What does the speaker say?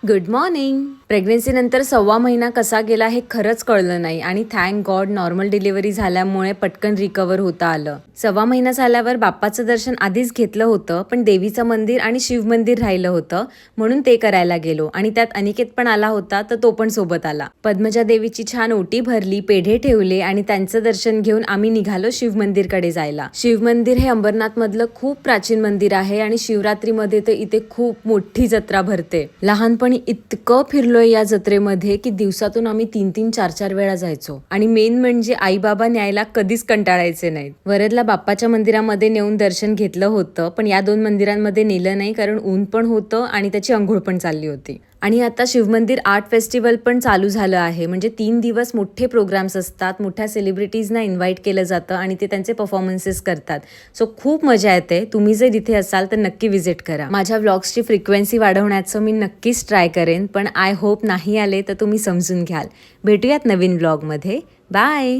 Good morning. Pregnancy नंतर 1.25 महिना कसा गेला हे खरंच कळलं नाही आणि थँक गॉड नॉर्मल डिलिव्हरी झाल्यामुळे पटकन रिकवर होता आलं. 1.25 महिना झाल्यावर बाप्पाचं दर्शन आधीच घेतलं होतं, पण देवीचं मंदिर आणि शिव मंदिर राहिलं होतं म्हणून ते करायला गेलो आणि त्यात अनिकेत पण आला होता तर तो पण सोबत आला. पद्मजा देवीची छान ओटी भरली, पेढे ठेवले आणि त्यांचं दर्शन घेऊन आम्ही निघालो शिव मंदिरकडे जायला. शिव मंदिर हे अंबरनाथ मधलं खूप प्राचीन मंदिर आहे आणि शिवरात्रीमध्ये तर इथे खूप मोठी जत्रा भरते. लहानपणी इतकं फिरलोय या जत्रेमध्ये की दिवसातून आम्ही 3-3, 4-4 वेळा जायचो आणि मेन म्हणजे आई बाबा न्यायला कधीच कंटाळायचे नाहीत. वरदला बाप्पाच्या मंदिरामध्ये नेऊन दर्शन घेतलं होतं, पण या 2 मंदिरांमध्ये नेलं नाही कारण ऊन पण होतं आणि त्याची अंघोळ पण चालली होती. आणि आता शिवमंदिर आर्ट फेस्टिवल पण चालू झालं आहे, म्हणजे 3 दिवस मोठे प्रोग्राम्स असतात, मोठ्या सेलिब्रिटीजना इन्व्हाइट केलं जातं आणि ते त्यांचे परफॉर्मन्सेस करतात. सो खूप मजा येते. तुम्ही जर इथे असाल तर नक्की व्हिजिट करा. माझ्या व्लॉग्सची फ्रिक्वेन्सी वाढवण्याचं मी नक्कीच ट्राय करेन, पण आय होप नाही आले तर तुम्ही समजून घ्याल. भेटूयात नवीन व्लॉगमध्ये. बाय.